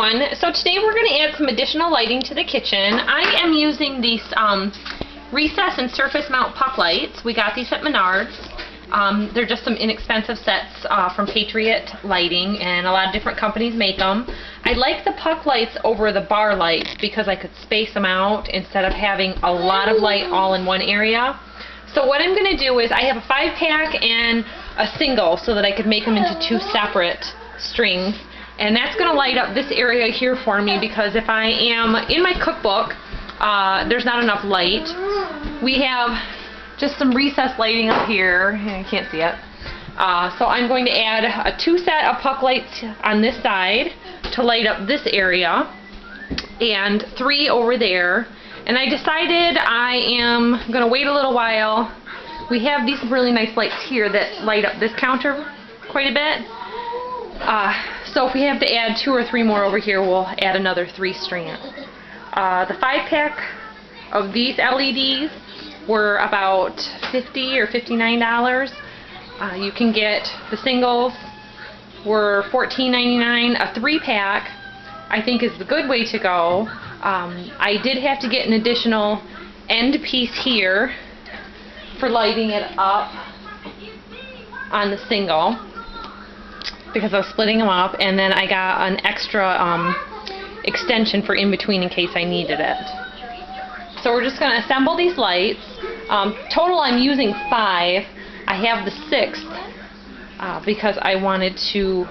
everyone. So today we're going to add some additional lighting to the kitchen. I am using these recess and surface mount puck lights. We got these at Menards. They're just some inexpensive sets from Patriot Lighting, and a lot of different companies make them. I like the puck lights over the bar lights because I could space them out instead of having a lot of light all in one area. So what I'm going to do is I have a 5-pack and a single so that I could make them into 2 separate strings. And that's going to light up this area here for me because if I am in my cookbook, there's not enough light. We have just some recessed lighting up here. You can't see it. So I'm going to add a 2 set of puck lights on this side to light up this area and 3 over there. And I decided I am going to wait a little while. We have these really nice lights here that light up this counter quite a bit. So if we have to add 2 or 3 more over here, we'll add another 3 strands. The 5-pack of these LEDs were about $50 or $59. You can get the singles were $14.99. A 3-pack I think is the good way to go. I did have to get an additional end piece here for lighting it up on the single because I was splitting them up, and then I got an extra extension for in between in case I needed it. So we're just going to assemble these lights. Total I'm using 5. I have the 6th because I wanted to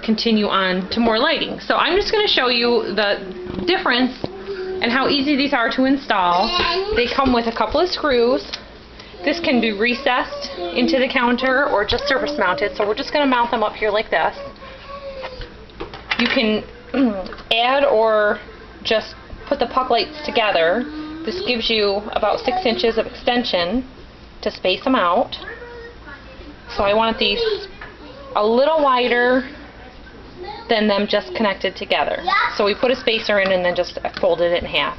continue on to more lighting. So I'm just going to show you the difference and how easy these are to install. They come with a couple of screws. This can be recessed into the counter or just surface mounted, so we're just going to mount them up here like this. You can add or just put the puck lights together. This gives you about 6 inches of extension to space them out. So I want these a little wider than them just connected together. So we put a spacer in and then just folded it in half.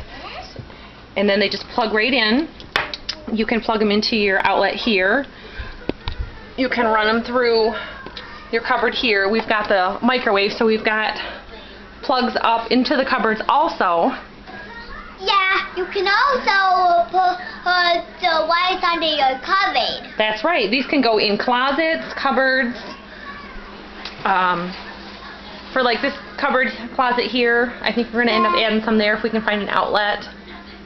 And then they just plug right in. You can plug them into your outlet here. You can run them through your cupboard here. We've got the microwave, so we've got plugs up into the cupboards also. Yeah, you can also put the lights under your cupboard. That's right. These can go in closets, cupboards. For like this cupboard closet here, I think we're going to end up adding some there if we can find an outlet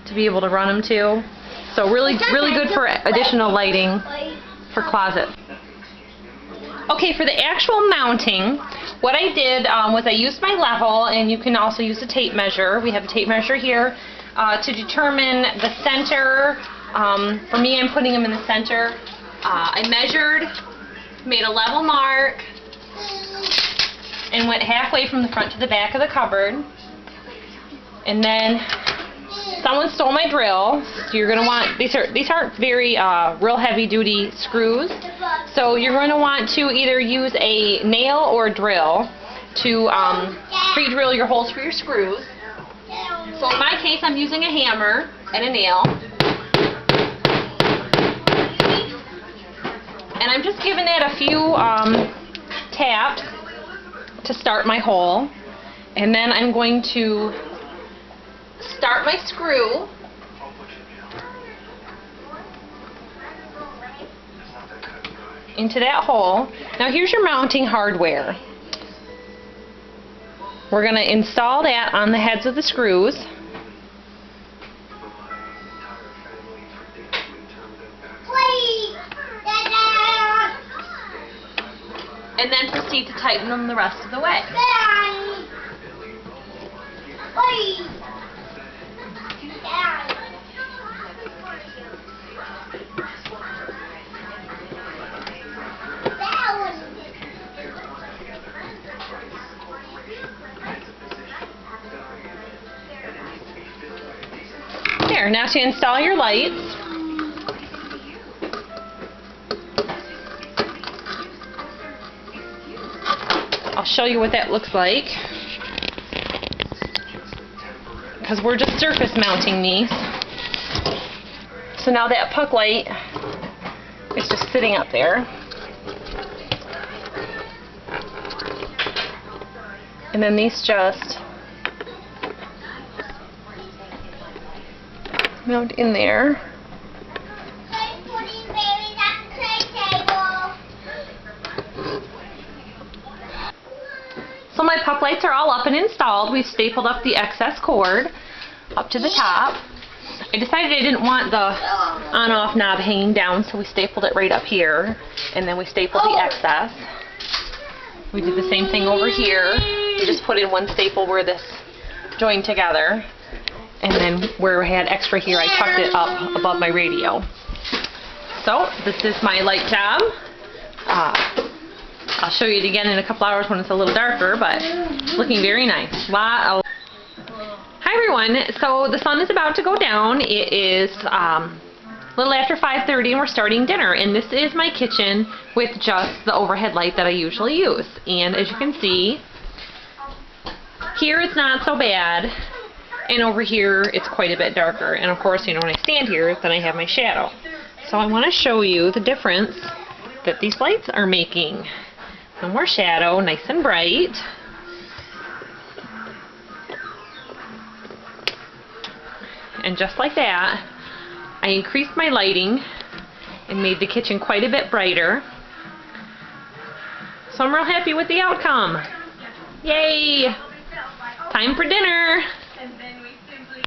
to be able to run them to. So really good for additional lighting for closets. Okay, for the actual mounting, what I did was I used my level, and you can also use a tape measure. We have a tape measure here to determine the center. For me, I'm putting them in the center. I measured, made a level mark, and went halfway from the front to the back of the cupboard. And then someone stole my drill. So you're going to want, these aren't very real heavy duty screws. So you're going to want to either use a nail or a drill to pre-drill your holes for your screws. So in my case, I'm using a hammer and a nail. And I'm just giving it a few taps to start my hole. And then I'm going to start my screw. Into that hole. Now here's your mounting hardware. We're going to install that on the heads of the screws. And then proceed to tighten them the rest of the way. There, now to install your lights. I'll show you what that looks like, because we're just surface mounting these. So now that puck light is just sitting up there. And then these just mount in there. Putting babies at the play table. So my puck lights are all up and installed. We've stapled up the excess cord up to the top. I decided I didn't want the on-off knob hanging down, so we stapled it right up here, and then we stapled the excess. We did the same thing over here. We just put in one staple where this joined together, and then where I had extra here, I tucked it up above my radio. So this is my light job. I'll show you it again in a couple hours when it's a little darker, but it's looking very nice. Hi everyone, so the sun is about to go down. It is a little after 5:30 and we're starting dinner, and this is my kitchen with just the overhead light that I usually use. And as you can see, here it's not so bad, and over here it's quite a bit darker. And of course, you know, when I stand here, then I have my shadow. So I want to show you the difference that these lights are making. No more shadow, nice and bright. And just like that, I increased my lighting and made the kitchen quite a bit brighter. So I'm real happy with the outcome. Yay! Time for dinner!